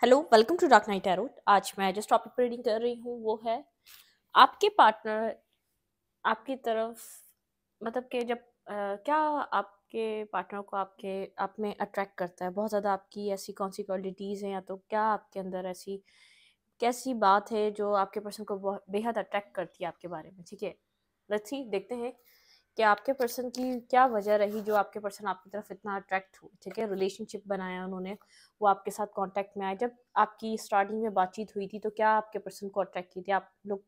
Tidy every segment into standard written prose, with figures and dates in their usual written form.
Hello, welcome to Dark Night Tarot. आज मैं जिस टॉपिक पर रीडिंग कर रही हूँ वो है आपके पार्टनर आपकी तरफ, मतलब कि जब क्या आपके पार्टनर को आपके आप में अट्रैक्ट करता है बहुत ज़्यादा। आपकी ऐसी कौन सी क्वालिटीज़ हैं, या तो क्या आपके अंदर ऐसी कैसी बात है जो आपके पर्सन को बहुत बेहद अट्रैक्ट करती है आपके बारे में। ठीक है, लेट्स सी, देखते हैं कि आपके पर्सन की क्या वजह रही जो आपके पर्सन आपकी तरफ इतना अट्रैक्ट हुए। ठीक है, रिलेशनशिप बनाया उन्होंने, वो आपके साथ कांटेक्ट में आए। जब आपकी स्टार्टिंग में बातचीत हुई थी तो क्या आपके पर्सन को अट्रैक्ट की थी, आप लोग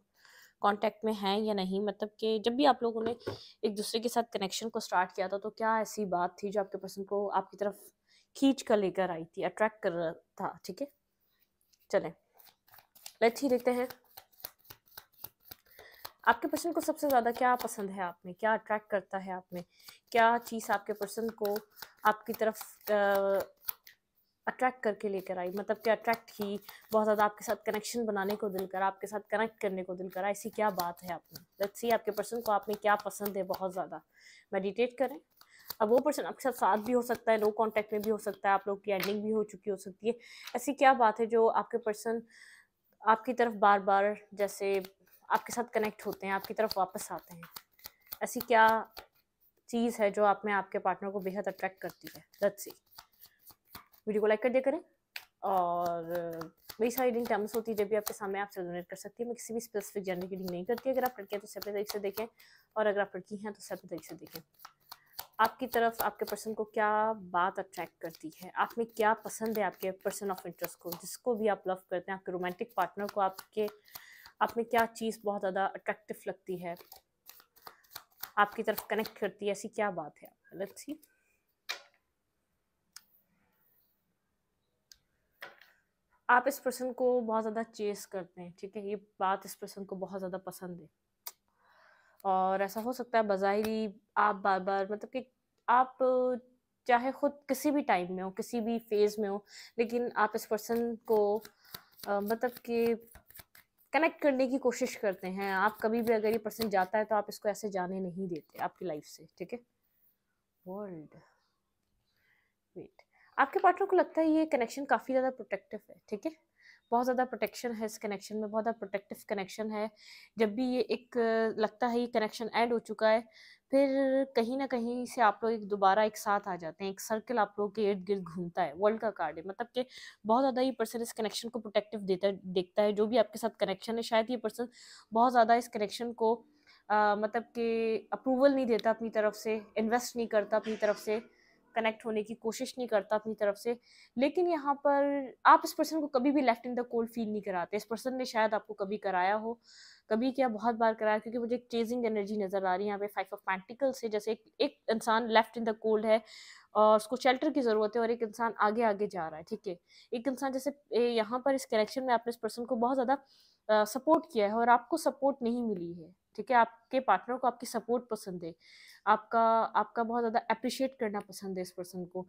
कांटेक्ट में हैं या नहीं, मतलब कि जब भी आप लोगों ने एक दूसरे के साथ कनेक्शन को स्टार्ट किया था तो क्या ऐसी बात थी जो आपके पर्सन को आपकी तरफ खींच कर लेकर आई थी, अट्रैक्ट कर रहा था। ठीक है, चलें लेट्स ही देखते हैं आपके पर्सन को सबसे ज़्यादा क्या पसंद है आप में, क्या अट्रैक्ट करता है आप में, क्या चीज़ आपके पर्सन को आपकी तरफ अट्रैक्ट करके लेकर आई, मतलब कि अट्रैक्ट की, बहुत ज़्यादा आपके साथ कनेक्शन बनाने को दिल करा, आपके साथ कनेक्ट करने को दिल करा। ऐसी क्या बात है आप में, लेट्स सी आपके पर्सन को आप में क्या पसंद है बहुत ज़्यादा। मेडिटेट करें। अब वो पर्सन आपके साथ भी हो सकता है, नो कांटेक्ट में भी हो सकता है, आप लोग की एंडिंग भी हो चुकी हो सकती है। ऐसी क्या बात है जो आपके पर्सन आपकी तरफ बार बार जैसे आपके साथ कनेक्ट होते हैं, आपकी तरफ वापस आते हैं। ऐसी क्या चीज़ है जो आप में आपके पार्टनर को बेहद अट्रैक्ट करती है। लेट्स सी, वीडियो को लाइक कर दिया करें। और मेरी सारी रीडिंग टाइम्स होती है जब भी आपके सामने आप रेजोनेट कर सकती है। मैं किसी भी स्पेसिफिक जेंडर की रीडिंग नहीं करती। अगर आप लड़के हैं तो सेपरेट तरीके से देखें, और अगर आप लड़की हैं तो सेपरेट तरीके से देखें। आपकी तरफ आपके पर्सन को क्या बात अट्रैक्ट करती है, आप में क्या पसंद है आपके पर्सन ऑफ इंटरेस्ट को, जिसको भी आप लव करते हैं, आपके रोमांटिक पार्टनर को आप में क्या चीज़ बहुत ज़्यादा अट्रैक्टिव लगती है, आपकी तरफ कनेक्ट करती है, ऐसी क्या बात है। लेट्स सी, आप इस पर्सन को बहुत ज़्यादा चेस करते हैं। ठीक है, ये बात इस पर्सन को बहुत ज़्यादा पसंद है। और ऐसा हो सकता है बज़ाहिरी आप बार बार, मतलब कि आप चाहे खुद किसी भी टाइम में हो, किसी भी फेज़ में हो, लेकिन आप इस पर्सन को मतलब कि कनेक्ट करने की कोशिश करते हैं। आप कभी भी अगर ये पर्सन जाता है तो आप इसको ऐसे जाने नहीं देते आपकी लाइफ से। ठीक है, वर्ल्ड वेट, आपके पार्टनर को लगता है ये कनेक्शन काफ़ी ज़्यादा प्रोटेक्टिव है। ठीक है, बहुत ज़्यादा प्रोटेक्शन है इस कनेक्शन में, बहुत ज़्यादा प्रोटेक्टिव कनेक्शन है। जब भी ये एक लगता है ये कनेक्शन एंड हो चुका है, फिर कहीं ना कहीं से आप लोग दोबारा एक साथ आ जाते हैं। एक सर्कल आप लोगों के इर्द गिर्द घूमता है। वर्ल्ड का कार्ड है, मतलब कि बहुत ज़्यादा ये पर्सन इस कनेक्शन को प्रोटेक्टिव देता देखता है। जो भी आपके साथ कनेक्शन है, शायद ये पर्सन बहुत ज़्यादा इस कनेक्शन को मतलब कि अप्रूवल नहीं देता अपनी तरफ से, इन्वेस्ट नहीं करता अपनी तरफ से, कनेक्ट होने की कोशिश नहीं करता अपनी तरफ से। लेकिन यहाँ पर आप इस पर्सन को कभी भी left in the cold feel नहीं कराते। इस पर्सन ने शायद आपको कभी कराया हो, कभी क्या बहुत बार कराया, क्योंकि मुझे एक चेजिंग एनर्जी नजर आ रही है यहाँ पे। 5 ऑफ पेंटिकल से जैसे एक इंसान लेफ्ट इन द कोल्ड है और उसको शेल्टर की जरूरत है, और एक इंसान आगे आगे जा रहा है। ठीक है, एक इंसान जैसे यहाँ पर इस कनेक्शन में आपने इस पर्सन को बहुत ज्यादा सपोर्ट किया है और आपको सपोर्ट नहीं मिली है। ठीक है, आपके पार्टनर को आपकी सपोर्ट पसंद है, आपका आपका बहुत ज़्यादा अप्रिशिएट करना पसंद है इस पर्सन को।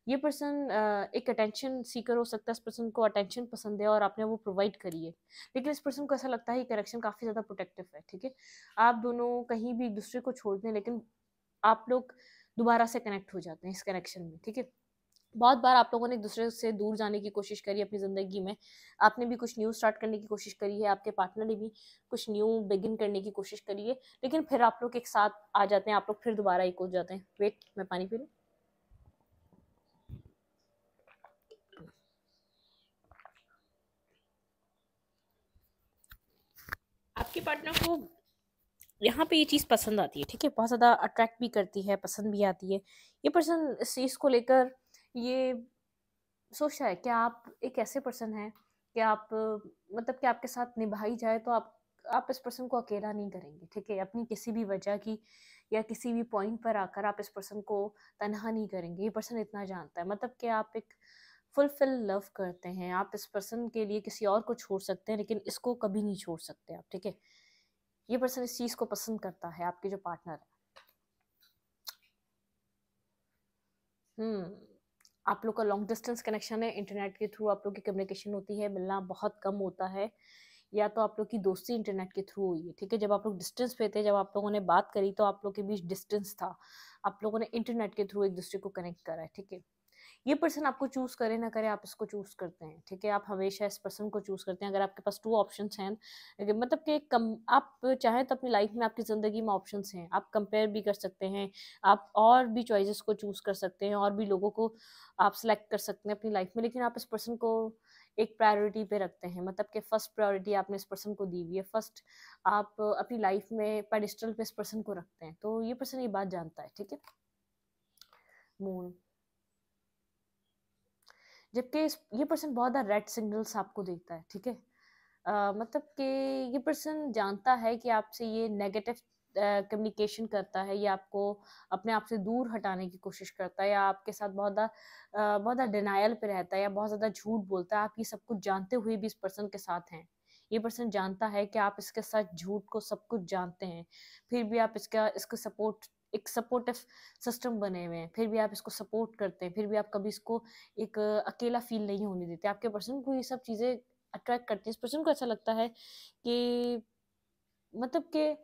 ये पर्सन एक अटेंशन सीकर हो सकता है, इस पर्सन को अटेंशन पसंद है और आपने वो प्रोवाइड करी है। लेकिन इस पर्सन को ऐसा लगता है ये कनेक्शन काफ़ी ज़्यादा प्रोटेक्टिव है। ठीक है, आप दोनों कहीं भी एक दूसरे को छोड़ दें, लेकिन आप लोग दोबारा से कनेक्ट हो जाते हैं इस कनेक्शन में। ठीक है, बहुत बार आप लोगों ने एक दूसरे से दूर जाने की कोशिश करी अपनी ज़िंदगी में। आपने भी कुछ न्यू स्टार्ट करने की कोशिश करी है, आपके पार्टनर ने भी कुछ न्यू बिगिन करने की कोशिश करी है, लेकिन फिर आप लोग एक साथ आ जाते हैं, आप लोग फिर दोबारा एक हो जाते हैं। वेट, मैं पानी पी लूं। आपके पार्टनर को यहाँ पे ये चीज़ पसंद आती है। ठीक है, बहुत ज़्यादा अट्रैक्ट भी करती है, पसंद भी आती है। ये पर्सन इस चीज़ को लेकर ये सोचता है कि आप एक ऐसे पर्सन हैं कि आप मतलब कि आपके साथ निभाई जाए तो आप इस पर्सन को अकेला नहीं करेंगे। ठीक है, अपनी किसी भी वजह की या किसी भी पॉइंट पर आकर आप इस पर्सन को तनहा नहीं करेंगे। ये पर्सन इतना जानता है, मतलब कि आप एक फुलफिल लव करते हैं। आप इस पर्सन के लिए किसी और को छोड़ सकते हैं, लेकिन इसको कभी नहीं छोड़ सकते आप। ठीक है, ये पर्सन इस चीज़ को पसंद करता है, आपके जो पार्टनर है। आप लोग का लॉन्ग डिस्टेंस कनेक्शन है, इंटरनेट के थ्रू आप लोग की कम्युनिकेशन होती है, मिलना बहुत कम होता है, या तो आप लोग की दोस्ती इंटरनेट के थ्रू हुई है। ठीक है, जब आप लोग डिस्टेंस पे थे, जब आप लोगों ने बात करी तो आप लोग के बीच डिस्टेंस था, आप लोगों ने इंटरनेट के थ्रू एक दूसरे को कनेक्ट करा है। ठीक है, ये पर्सन आपको चूज करे ना करे, आप इसको चूज करते हैं, ठीक है। आप हमेशा इस पर्सन को चूज करते हैं। अगर आपके पास 2 ऑप्शंस हैं, मतलब कि कम आप चाहें तो अपनी लाइफ में, आपकी ज़िंदगी में ऑप्शंस हैं, आप कंपेयर भी कर सकते हैं, आप और भी चॉइसेस को चूज कर सकते हैं, और भी लोगों को आप सेलेक्ट कर सकते हैं अपनी लाइफ में, लेकिन आप इस पर्सन को एक प्रायोरिटी पे रखते हैं, मतलब कि फर्स्ट प्रायोरिटी आपने इस पर्सन को दी हुई है, फर्स्ट आप अपनी लाइफ में पेडिस्टल पे इस पर्सन को रखते हैं। तो ये पर्सन ये बात जानता है, ठीक है। मून, जबकि ये पर्सन बहुत ज़्यादा रेड सिग्नल्स आपको देता है, ठीक है। मतलब कि ये पर्सन जानता है कि आपसे ये नेगेटिव कम्युनिकेशन करता है, या आपको अपने आप से दूर हटाने की कोशिश करता है, या आपके साथ बहुत ज़्यादा डिनायल पे रहता है, या बहुत ज़्यादा झूठ बोलता है। आप ये सब कुछ जानते हुए भी इस पर्सन के साथ हैं। ये पर्सन जानता है कि आप इसके साथ झूठ को सब कुछ जानते हैं, फिर भी आप इसको सपोर्ट, एक सपोर्टिव सिस्टम बने हुए हैं, फिर भी आप इसको सपोर्ट करते हैं, फिर भी आप कभी इसको एक अकेला फील नहीं होने देते। आपके पर्सन को ये सब चीज़ें अट्रैक्ट करती है। इस पर्सन को ऐसा लगता है कि मतलब कि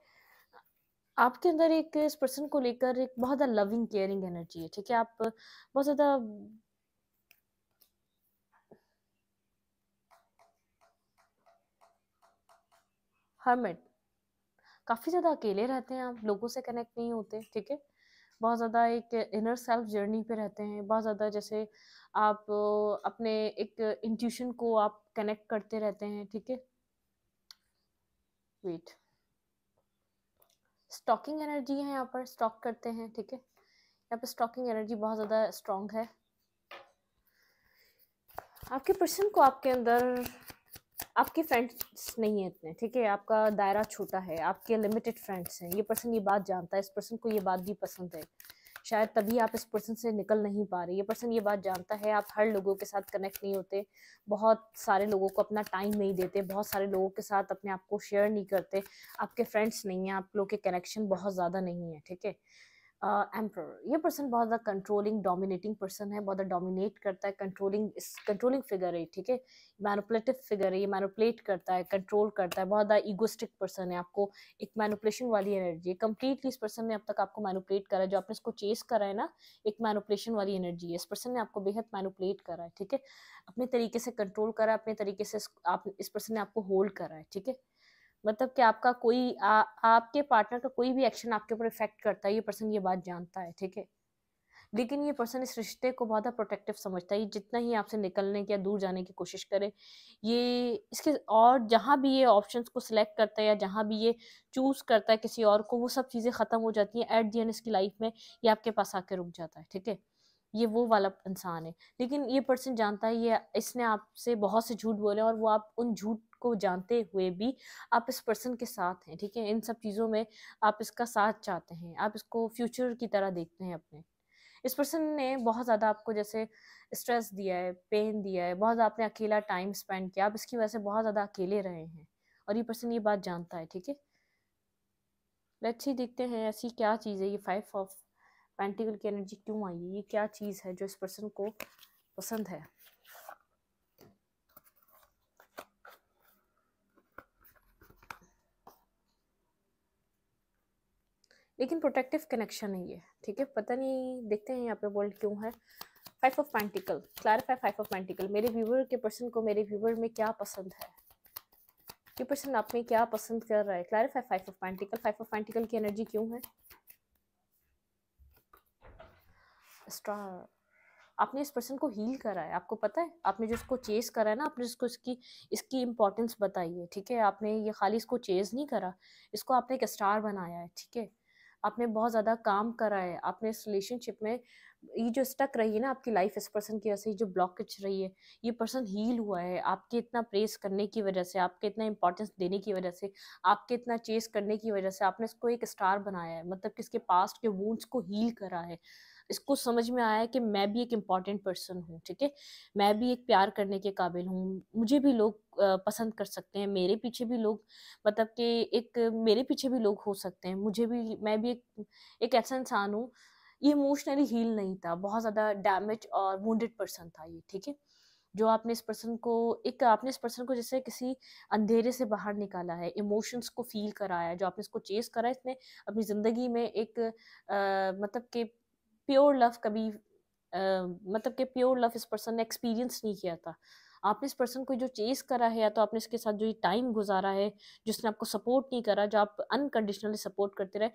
आपके अंदर एक, इस पर्सन को लेकर एक बहुत ज़्यादा लविंग केयरिंग एनर्जी है, ठीक है। आप बहुत ज़्यादा हर्मिट, काफ़ी ज़्यादा अकेले रहते हैं, आप लोगों से कनेक्ट नहीं होते, ठीक है। बहुत ज़्यादा एक इनर सेल्फ जर्नी पे रहते हैं, बहुत ज़्यादा जैसे आप अपने एक इंट्यूशन को आप कनेक्ट करते रहते हैं, ठीक है। वेट, स्टॉकिंग एनर्जी है यहाँ पर, स्टॉक करते हैं, ठीक है। यहाँ पर स्टॉकिंग एनर्जी बहुत ज़्यादा स्ट्रॉन्ग है। आपके पर्सन को आपके अंदर आपके फ्रेंड्स नहीं है इतने, ठीक है। आपका दायरा छोटा है, आपके लिमिटेड फ्रेंड्स हैं। ये पर्सन ये बात जानता है, इस पर्सन को ये बात भी पसंद है, शायद तभी आप इस पर्सन से निकल नहीं पा रहे। ये पर्सन ये बात जानता है, आप हर लोगों के साथ कनेक्ट नहीं होते, बहुत सारे लोगों को अपना टाइम नहीं देते, बहुत सारे लोगों के साथ अपने आप को शेयर नहीं करते, आपके फ्रेंड्स नहीं हैं, आप लोग के कनेक्शन बहुत ज़्यादा नहीं है, ठीक है। एम्परर, ये पर्सन बहुत ज़्यादा कंट्रोलिंग डोमिनेटिंग पर्सन है, बहुत ज़्यादा डोमिनेट करता है, कंट्रोलिंग फिगर है, ठीक है। मैनिपुलेटिव फिगर है, ये मैनिपुलेट करता है, कंट्रोल करता है, बहुत ज़्यादा ईगोस्टिक पर्सन है। आपको एक मैनिपुलेशन वाली एनर्जी है, कंप्लीटली इस पर्सन ने अब तक आपको मैनिपुलेट करा है, जो आपने इसको चेस करा है ना, एक मैनिपुलेशन वाली एनर्जी है। इस पर्सन ने आपको बेहद मैनिपुलेट करा है, ठीक है, अपने तरीके से कंट्रोल करा है, अपने तरीके से इस पर्सन ने आपको होल्ड करा है, ठीक है। मतलब कि आपका आपके पार्टनर का कोई भी एक्शन आपके ऊपर इफेक्ट करता है, ये पर्सन ये बात जानता है, ठीक है। लेकिन ये पर्सन इस रिश्ते को बहुत प्रोटेक्टिव समझता है। ये जितना ही आपसे निकलने की या दूर जाने की कोशिश करे, ये इसके और जहाँ भी ये ऑप्शंस को सिलेक्ट करता है, या जहाँ भी ये चूज करता है किसी और को, वो सब चीज़ें खत्म हो जाती हैं एट द एंड इसकी लाइफ में, ये आपके पास आके रुक जाता है, ठीक है। ये वो वाला इंसान है। लेकिन ये पर्सन जानता है ये इसने आपसे बहुत से झूठ बोले, और वो आप उन झूठ को जानते हुए भी आप इस पर्सन के साथ हैं, ठीक है। इन सब चीज़ों में आप इसका साथ चाहते हैं, आप इसको फ्यूचर की तरह देखते हैं अपने। इस पर्सन ने बहुत ज़्यादा आपको जैसे स्ट्रेस दिया है, पेन दिया है, बहुत ज़्यादा आपने अकेला टाइम स्पेंड किया, आप इसकी वजह से बहुत ज़्यादा अकेले रहे हैं, और ये पर्सन ये बात जानता है, ठीक है। लेट्स ही देखते हैं ऐसी क्या चीज़ है, ये 5 ऑफ पेंटिकल की एनर्जी क्यों आई है, ये क्या चीज़ है जो इस पर्सन को पसंद है। लेकिन प्रोटेक्टिव कनेक्शन है ये, ठीक है। पता नहीं, देखते हैं यहाँ पे वर्ल्ड क्यों है। 5 of pentacle, clarify 5 of pentacle. मेरे व्यूवर के पर्सन को मेरे व्यूवर में क्या पसंद है, ये पर्सन आप में क्या पसंद कर रहा है। Clarify 5 of pentacle. 5 of pentacle की एनर्जी क्यों है। स्टार, आपने इस पर्सन को हील करा है, आपको पता है, आपने जो इसको चेस करा है ना, आपने इसको इसकी इम्पोर्टेंस बताई है, ठीक है। आपने ये खाली इसको चेस नहीं करा, इसको आपने एक स्टार बनाया है, ठीक है। आपने बहुत ज़्यादा काम करा है, आपने इस रिलेशनशिप में ये जो स्टक रही है ना आपकी लाइफ, इस पर्सन की वजह से जो ब्लॉकेज रही है, ये पर्सन हील हुआ है आपके इतना प्रेस करने की वजह से, आपके इतना इंपॉर्टेंस देने की वजह से, आपके इतना चेस करने की वजह से। आपने इसको एक स्टार बनाया है, मतलब कि इसके पास्ट के वूंड्स को हील करा है। इसको समझ में आया है कि मैं भी एक इम्पॉर्टेंट पर्सन हूँ, ठीक है। मैं भी एक प्यार करने के काबिल हूँ, मुझे भी लोग पसंद कर सकते हैं, मेरे पीछे भी लोग, मतलब कि एक मेरे पीछे भी लोग हो सकते हैं, मुझे भी, मैं भी एक ऐसा इंसान हूँ। ये इमोशनली हील नहीं था, बहुत ज़्यादा डैमेज और वुंडेड पर्सन था ये, ठीक है। जो आपने इस पर्सन को आपने इस पर्सन को जैसे किसी अंधेरे से बाहर निकाला है, इमोशंस को फील कराया है, जो आपने इसको चेस करा है, इसने अपनी ज़िंदगी में एक मतलब कि प्योर लव कभी मतलब कि प्योर लव इस पर्सन ने एक्सपीरियंस नहीं किया था। आपने इस पर्सन को जो चेस करा है, या तो आपने इसके साथ जो ये टाइम गुजारा है, जिसने आपको सपोर्ट नहीं करा, जो आप अनकंडीशनली सपोर्ट करते रहे,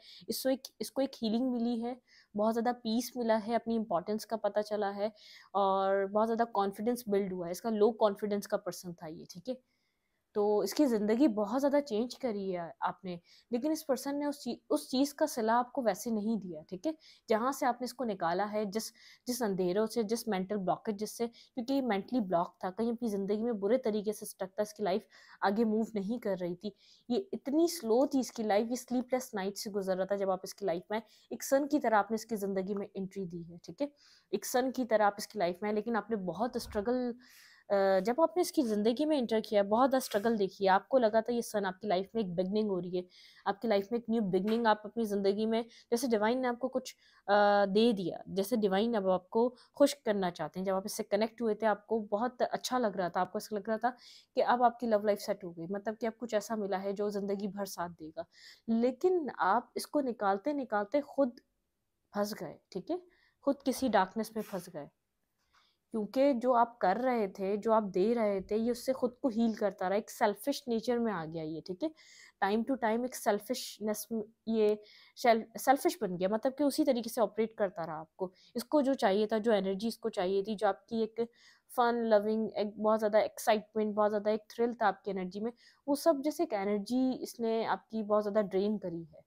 इसको एक हीलिंग मिली है, बहुत ज़्यादा पीस मिला है, अपनी इंपॉर्टेंस का पता चला है, और बहुत ज़्यादा कॉन्फिडेंस बिल्ड हुआ है। इसका लो कॉन्फिडेंस का पर्सन था ये, ठीक है। तो इसकी ज़िंदगी बहुत ज़्यादा चेंज करी है आपने, लेकिन इस पर्सन ने उस चीज़ का सिला आपको वैसे नहीं दिया, ठीक है। जहाँ से आपने इसको निकाला है, जिस जिस अंधेरों से, जिस मेंटल ब्लॉकेज जिससे, क्योंकि ये मेंटली ब्लॉक था, कहीं अपनी ज़िंदगी में बुरे तरीके से स्टक था, इसकी लाइफ आगे मूव नहीं कर रही थी। ये इतनी स्लो थी इसकी लाइफ, ये स्लीपलेस नाइट से गुजर रहा था। जब आप इसकी लाइफ में एक सन की तरह आपने इसकी ज़िंदगी में एंट्री दी है, ठीक है। एक सन की तरह आप इसकी लाइफ में, लेकिन आपने बहुत स्ट्रगल, जब आपने इसकी ज़िंदगी में एंटर किया, बहुत ज़्यादा स्ट्रगल देखी है। आपको लगा था ये सन आपकी लाइफ में एक बिगनिंग हो रही है, आपकी लाइफ में एक न्यू बिगनिंग, आप अपनी ज़िंदगी में, जैसे डिवाइन ने आपको कुछ दे दिया, जैसे डिवाइन अब आपको खुश करना चाहते हैं। जब आप इससे कनेक्ट हुए थे, आपको बहुत अच्छा लग रहा था, आपको ऐसा लग रहा था कि अब आपकी लव लाइफ सेट हो गई, मतलब कि अब कुछ ऐसा मिला है जो ज़िंदगी भर साथ देगा। लेकिन आप इसको निकालते निकालते खुद फंस गए, ठीक है। खुद किसी डार्कनेस में फंस गए, क्योंकि जो आप कर रहे थे, जो आप दे रहे थे, ये उससे खुद को हील करता रहा। एक सेल्फिश नेचर में आ गया ये, ठीक है। टाइम टू टाइम एक सेल्फिशनेस, ये सेल्फिश बन गया, मतलब कि उसी तरीके से ऑपरेट करता रहा। आपको इसको जो चाहिए था, जो एनर्जी इसको चाहिए थी, जो आपकी एक फन लविंग, एक बहुत ज़्यादा एक्साइटमेंट, बहुत ज़्यादा एक थ्रिल था आपकी एनर्जी में, वो सब जैसे एक एनर्जी इसने आपकी बहुत ज़्यादा ड्रेन करी है।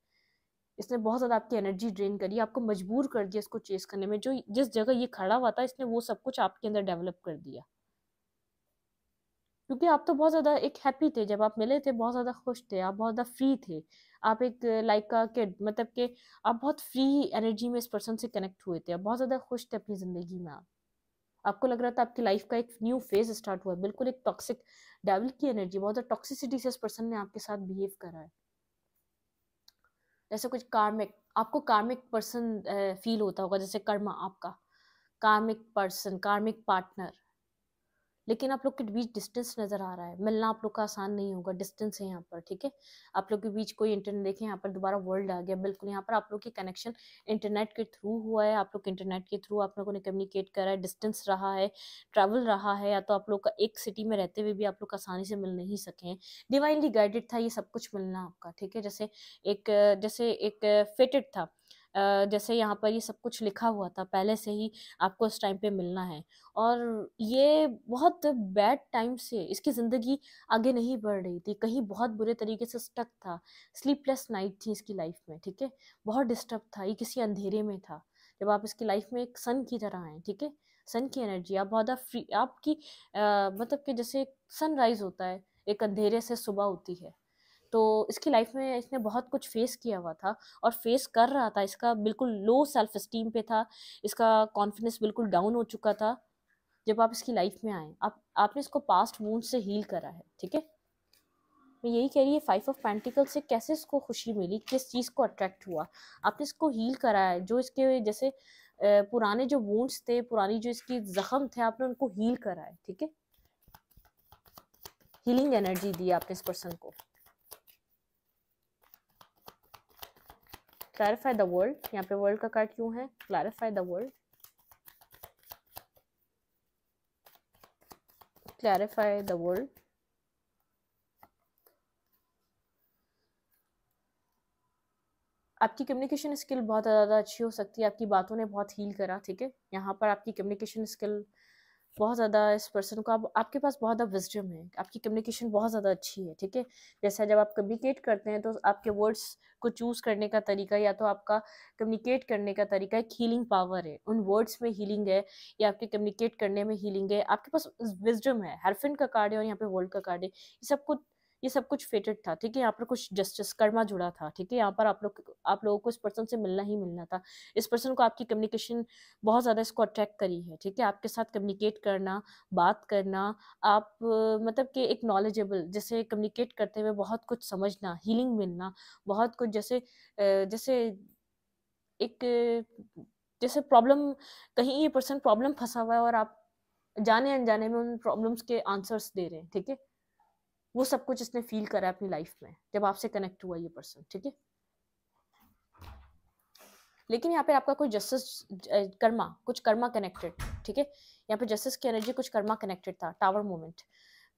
इसने बहुत ज़्यादा आपकी एनर्जी ड्रेन करी, आपको मजबूर कर दिया इसको चेस करने में। जो जिस जगह ये खड़ा हुआ था, इसने वो सब कुछ आपके अंदर डेवलप कर दिया, क्योंकि आप तो बहुत ज़्यादा एक हैप्पी थे। जब आप मिले थे, बहुत ज़्यादा खुश थे, आप बहुत ज़्यादा फ्री थे। आप एक लाइक का किड, मतलब कि आप बहुत फ्री एनर्जी में इस पर्सन से कनेक्ट हुए थे, आप बहुत ज़्यादा खुश थे अपनी ज़िंदगी में। आपको लग रहा था आपकी लाइफ का एक न्यू फेज स्टार्ट हुआ है। बिल्कुल एक टॉक्सिक डेविल की एनर्जी, बहुत ज़्यादा टॉक्सिसिटी से इस पर्सन ने आपके साथ बिहेव करा है, जैसे कुछ कार्मिक, आपको कार्मिक पर्सन फील होता होगा, जैसे कर्मा आपका कार्मिक पर्सन, कार्मिक पार्टनर। लेकिन आप लोग के बीच डिस्टेंस नजर आ रहा है, मिलना आप लोग का आसान नहीं होगा, डिस्टेंस है यहाँ पर, ठीक है। आप लोग के बीच कोई इंटरनेट, देखें यहाँ पर दोबारा वर्ल्ड आ गया, बिल्कुल यहाँ पर आप लोग की कनेक्शन इंटरनेट के थ्रू हुआ है। आप लोग इंटरनेट के थ्रू आप लोगों ने कम्युनिकेट करा है, डिस्टेंस रहा है, ट्रैवल रहा है, या तो आप लोग का एक सिटी में रहते हुए भी आप लोग आसानी से मिल नहीं सके हैं। डिवाइनली गाइडेड था ये सब कुछ मिलना आपका, ठीक है। जैसे एक फेटेड था, जैसे यहाँ पर ये सब कुछ लिखा हुआ था पहले से ही, आपको इस टाइम पे मिलना है। और ये बहुत बैड टाइम से इसकी ज़िंदगी आगे नहीं बढ़ रही थी, कहीं बहुत बुरे तरीके से स्टक था। स्लीपलेस नाइट थी इसकी लाइफ में, ठीक है। बहुत डिस्टर्ब था, ये किसी अंधेरे में था। जब आप इसकी लाइफ में एक सन की तरह आए, ठीक है, सन की एनर्जी, आप बहुत ज़्यादा फ्री, आपकी मतलब कि जैसे सनराइज होता है, एक अंधेरे से सुबह होती है। तो इसकी लाइफ में इसने बहुत कुछ फेस किया हुआ था, और फेस कर रहा था। इसका बिल्कुल लो सेल्फ एस्टीम पे था, इसका कॉन्फिडेंस बिल्कुल डाउन हो चुका था। जब आप इसकी लाइफ में आए, आपने इसको पास्ट वूंड से हील करा है, ठीक है। मैं यही कह रही है, 5 ऑफ पेंटिकल से कैसे इसको खुशी मिली, किस चीज़ को अट्रैक्ट हुआ, आपने इसको हील करा है। जो इसके जैसे पुराने जो वूंड्स थे, पुरानी जो इसकी जख्म थे, आपने उनको हील करा है, ठीक है। हीलिंग एनर्जी दी आपने इस पर्सन को। क्लैरिफाई द वर्ल्ड, यहाँ पे वर्ल्ड का कार्ड क्यों है? Clarify the world, clarify the world. आपकी कम्युनिकेशन स्किल बहुत ज़्यादा अच्छी हो सकती है, आपकी बातों ने बहुत हील करा, ठीक है। यहाँ पर आपकी कम्युनिकेशन स्किल बहुत ज़्यादा, इस पर्सन को आपके पास बहुत ज़्यादा विजडम है, आपकी कम्युनिकेशन बहुत ज़्यादा अच्छी है, ठीक है। जैसे जब आप कम्युनिकेट करते हैं, तो आपके वर्ड्स को चूज़ करने का तरीका, या तो आपका कम्युनिकेट करने का तरीका एक हीलिंग पावर है, उन वर्ड्स में हीलिंग है, या आपके कम्युनिकेट करने में हीलिंग है। आपके पास विजडम है। हरफिन का कार्ड है और यहाँ पे वर्ल्ड का कार्ड है। ये सब कुछ फेटेड था, ठीक है। यहाँ पर कुछ जस्टिस कर्मा जुड़ा था, ठीक है। यहाँ पर आप लोगों को इस पर्सन से मिलना ही मिलना था। इस पर्सन को आपकी कम्युनिकेशन बहुत ज़्यादा इसको अट्रैक्ट करी है, ठीक है। आपके साथ कम्युनिकेट करना, बात करना, आप मतलब कि एक नॉलेजेबल, जैसे कम्युनिकेट करते हुए बहुत कुछ समझना, हीलिंग मिलना, बहुत कुछ जैसे एक जैसे प्रॉब्लम, कहीं ये पर्सन प्रॉब्लम फंसा हुआ है, और आप जाने अनजाने में उन प्रॉब्लम्स के आंसर्स दे रहे हैं, ठीक है। वो सब कुछ इसने फील करा है अपनी लाइफ में, जब आपसे कनेक्ट हुआ ये पर्सन, ठीक है। लेकिन यहाँ पे आपका कोई जस्टिस कर्मा, कुछ कर्मा कनेक्टेड, ठीक है, यहाँ पे जस्टिस की एनर्जी कुछ कर्मा कनेक्टेड था, टावर मोमेंट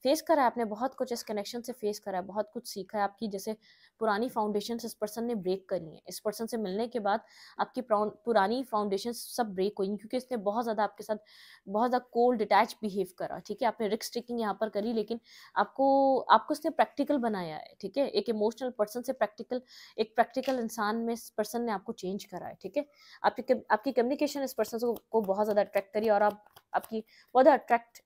फेस करा है आपने, बहुत कुछ इस कनेक्शन से फेस करा है, बहुत कुछ सीखा है, आपकी जैसे पुरानी फाउंडेशन इस पर्सन ने ब्रेक करी है, इस पर्सन से मिलने के बाद आपकी पुरानी फाउंडेशन सब ब्रेक हुई, क्योंकि इसने बहुत ज़्यादा आपके साथ बहुत ज़्यादा कोल्ड डिटैच बिहेव करा, ठीक है, आपने रिस्क टेकिंग यहाँ पर करी, लेकिन आपको आपको इसने प्रैक्टिकल बनाया है, ठीक है, एक इमोशनल पर्सन से एक प्रैक्टिकल इंसान में इस पर्सन ने आपको चेंज करा है, ठीक है, आपकी कम्युनिकेशन इस पर्सन को बहुत ज़्यादा अट्रैक्ट करी, और आपकी बहुत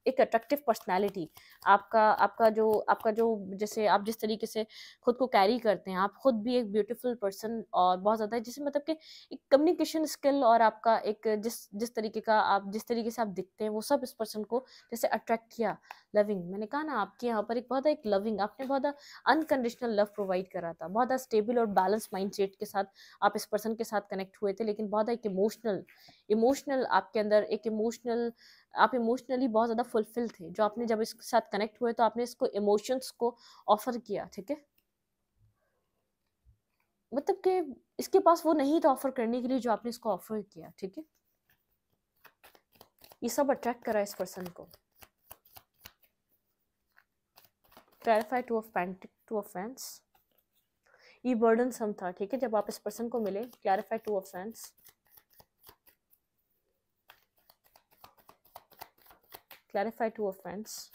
एक अट्रैक्टिव पर्सनैलिटी, आपका जो जैसे आप जिस तरीके से खुद को कैरी करते हैं, आप खुद भी एक ब्यूटीफुल पर्सन, और बहुत ज़्यादा जैसे मतलब कि एक कम्युनिकेशन स्किल, और आपका एक जिस तरीके का आप जिस तरीके से आप दिखते हैं, वो सब इस पर्सन को जैसे अट्रैक्ट किया। लविंग, मैंने कहा ना, आपके यहाँ पर एक लविंग, आपने बहुत अनकंडीशनल लव प्रोवाइड करा था, बहुत स्टेबल और बैलेंस माइंडसेट के साथ आप इस पर्सन के साथ कनेक्ट हुए थे, लेकिन बहुत एक इमोशनल आपके अंदर एक इमोशनल आप इमोशनली बहुत ज़्यादा फुलफिल थे, जो आपने जब इसके साथ कनेक्ट हुए तो आपने इसको इमोशंस को ऑफर किया, ठीक है, मतलब कि इसके पास वो नहीं था ऑफर करने के लिए जो आपने इसको ऑफर किया, ठीक है, ये सब अट्रैक्ट करा इस पर्सन को। क्लैरिफाई टू ऑफ फैंस, ये बर्डन सम था, ठीक है, जब आप इस पर्सन को मिले। Clarify two of fans, clarify two of fans,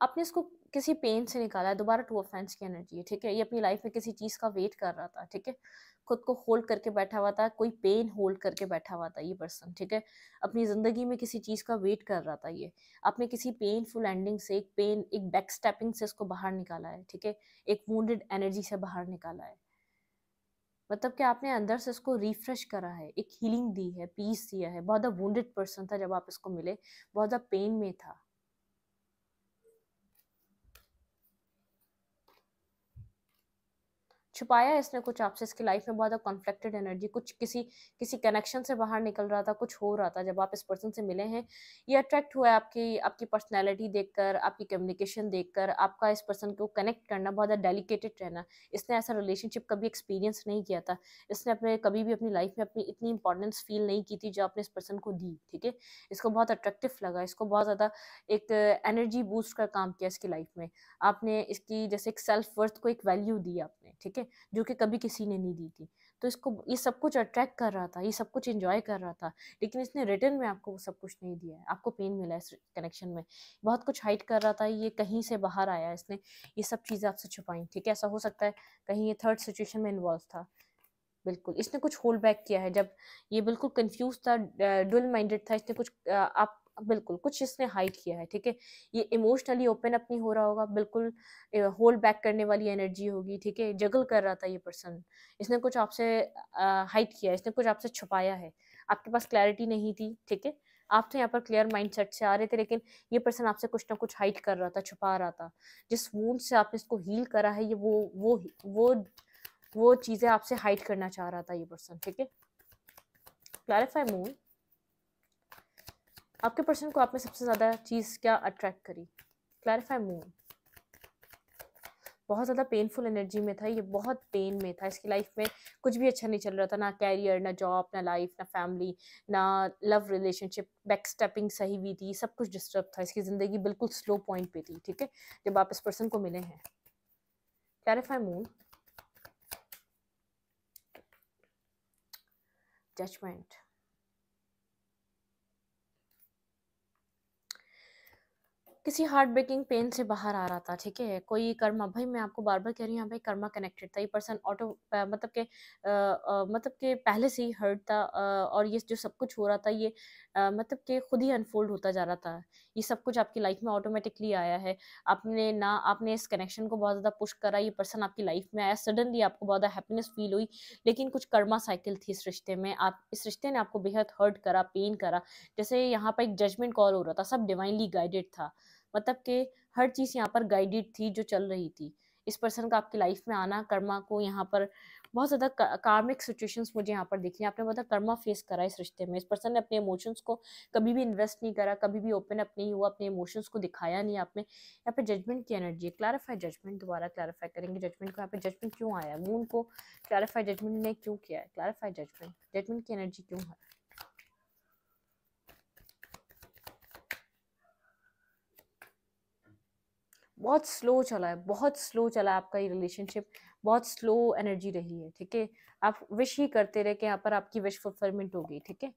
आपने इसको किसी पेन से निकाला है, दोबारा टू ऑफेंस की एनर्जी है, ठीक है, ये अपनी लाइफ में किसी चीज़ का वेट कर रहा था, ठीक है, खुद को होल्ड करके बैठा हुआ था, कोई पेन होल्ड करके बैठा हुआ था ये पर्सन, ठीक है, अपनी ज़िंदगी में किसी चीज़ का वेट कर रहा था ये, आपने किसी पेनफुल एंडिंग से, एक बैक स्टेपिंग से इसको बाहर निकाला है, ठीक है, एक वुंडेड एनर्जी से बाहर निकाला है, मतलब कि आपने अंदर से इसको रिफ्रेश करा है, एक हीलिंग दी है, पीस दिया है, बहुत वुंडेड पर्सन था जब आप इसको मिले, बहुत पेन में था, छुपाया है इसने कुछ आपसे, इसकी लाइफ में बहुत कॉन्फ्लिक्टेड एनर्जी, कुछ किसी कनेक्शन से बाहर निकल रहा था, कुछ हो रहा था, जब आप इस पर्सन से मिले हैं ये अट्रैक्ट हुआ है आपकी पर्सनैलिटी देखकर, आपकी कम्युनिकेशन देखकर, आपका इस पर्सन को कनेक्ट करना, बहुत ज़्यादा डेलिकेटेड रहना, इसने ऐसा रिलेशनशिप कभी एक्सपीरियंस नहीं किया था, इसने कभी भी अपनी लाइफ में अपनी इतनी इंपॉर्टेंस फील नहीं की थी जो आपने इस पर्सन को दी, ठीक है, इसको बहुत अट्रैक्टिव लगा, इसको बहुत ज़्यादा एक एनर्जी बूस्ट का काम किया इसकी लाइफ में, आपने इसकी जैसे एक सेल्फ वर्थ को एक वैल्यू दी आपने, ठीक है, जो कि कभी किसी ने नहीं दी थी, तो इसको ये सब कुछ अट्रैक्ट कर रहा था, ये सब कुछ एंजॉय कर रहा था, लेकिन इसने रिटर्न में आपको वो सब कुछ नहीं दिया है, आपको पेन मिला है इस कनेक्शन में, बहुत कुछ हाइड कर रहा था, ये कहीं से बाहर आया, इसने ये सब चीज़ें आपसे छुपाई, ठीक है, ऐसा हो सकता है कहीं ये थर्ड सिचुएशन में इन्वॉल्व था, बिल्कुल इसने कुछ होल्ड बैक किया है, जब ये बिल्कुल कंफ्यूज था, डुअल माइंडेड था, इसने कुछ आप बिल्कुल कुछ इसने हाइड किया है, ठीक है, ये इमोशनली ओपन अप नहीं हो रहा होगा, बिल्कुल होल्ड बैक करने वाली एनर्जी होगी, ठीक है, जगल कर रहा था ये पर्सन, इसने कुछ आपसे हाइड किया है, इसने कुछ आपसे छुपाया है, आपके पास क्लैरिटी नहीं थी, ठीक है, आप तो यहाँ पर क्लियर माइंड सेट से आ रहे थे, लेकिन ये पर्सन आपसे कुछ ना कुछ हाइड कर रहा था, छुपा रहा था, जिस वूंड से आपने इसको हील करा है, ये वो चीज़ें आपसे हाइड करना चाह रहा था ये पर्सन, ठीक है, क्लैरिफाई मून, आपके पर्सन को आप में सबसे ज़्यादा चीज़ क्या अट्रैक्ट करी, क्लैरिफाई मून, बहुत ज़्यादा पेनफुल एनर्जी में था ये, बहुत पेन में था, इसकी लाइफ में कुछ भी अच्छा नहीं चल रहा था, ना कैरियर, ना जॉब, ना लाइफ, ना फैमिली, ना लव रिलेशनशिप, बैक स्टेपिंग सही हुई थी, सब कुछ डिस्टर्ब था, इसकी ज़िंदगी बिल्कुल स्लो पॉइंट पे थी, ठीक है, जब आप इस पर्सन को मिले हैं, क्लैरिफाई मून, जजमेंट, किसी हार्ट ब्रेकिंग पेन से बाहर आ रहा था, ठीक है, कोई कर्मा, भाई मैं आपको बार बार कह रही हूँ यहाँ पे कर्मा कनेक्टेड था, ये पर्सन मतलब के पहले से ही हर्ट था, और ये जो सब कुछ हो रहा था ये मतलब के खुद ही अनफोल्ड होता जा रहा था, ये सब कुछ आपकी लाइफ में ऑटोमेटिकली आया है, आपने इस कनेक्शन को बहुत ज़्यादा पुश करा, ये पर्सन आपकी लाइफ में आया, सडनली आपको बहुत ज़्यादा हैप्पीनेस फील हुई, लेकिन कुछ कर्मा साइकिल थी इस रिश्ते में, इस रिश्ते ने आपको बेहद हर्ट करा, पेन करा, जैसे यहाँ पर एक जजमेंट कॉल हो रहा था, सब डिवाइनली गाइडेड था, मतलब कि हर चीज़ यहाँ पर गाइडेड थी जो चल रही थी, इस पर्सन का आपकी लाइफ में आना, कर्मा को यहाँ पर बहुत ज़्यादा कार्मिक सिचुएशंस मुझे यहाँ पर दिख रही है। आपने बहुत कर्मा फेस करा है इस रिश्ते में। इस पर्सन ने अपने इमोशंस को कभी भी इन्वेस्ट नहीं करा, कभी भी ओपन अप नहीं हुआ, अपने इमोशंस को दिखाया नहीं आप में। यहाँ पे जजमेंट की एनर्जी है। क्लैरिफाई जजमेंट, दोबारा क्लैरिफाई करेंगे जजमेंट को। यहाँ पे जजमेंट क्यों आया, मून को क्लैरिफाई जजमेंट ने क्यों किया है, क्लैरिफाई जजमेंट, जजमेंट की एनर्जी क्यों है। बहुत स्लो चला है, बहुत स्लो चला है आपका ये रिलेशनशिप, बहुत स्लो एनर्जी रही है, ठीक है। आप विश ही करते रहे कि यहाँ पर आपकी विश फुलफिलमेंट होगी, ठीक है।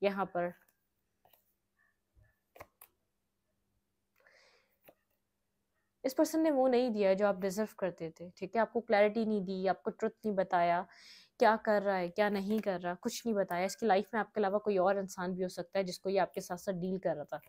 यहाँ पर इस पर्सन ने वो नहीं दिया जो आप डिजर्व करते थे, ठीक है। आपको क्लैरिटी नहीं दी, आपको ट्रुथ नहीं बताया, क्या कर रहा है क्या नहीं कर रहा, कुछ नहीं बताया। इसकी लाइफ में आपके अलावा कोई और इंसान भी हो सकता है जिसको ये आपके साथ साथ डील कर रहा था।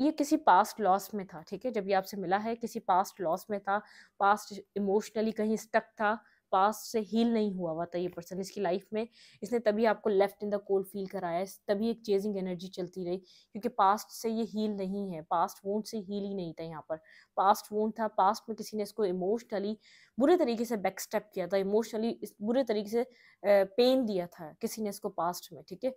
ये किसी पास्ट लॉस में था, ठीक है। जब ये आपसे मिला है किसी पास्ट लॉस में था, पास्ट इमोशनली कहीं स्टक था, पास्ट से हील नहीं हुआ था ये पर्सन इसकी लाइफ में। इसने तभी आपको left in the cold feel कराया, तभी एक चेजिंग एनर्जी चलती रही, क्योंकि पास्ट से ये हील नहीं है, पास्ट वोंड से हील ही नहीं था यहाँ पर। पास्ट वोंड था, पास्ट में किसी ने इसको इमोशनली बुरे तरीके से बैकस्टेप किया था, इमोशनली बुरे तरीके से पेन दिया था किसी ने इसको पास्ट में, ठीक है।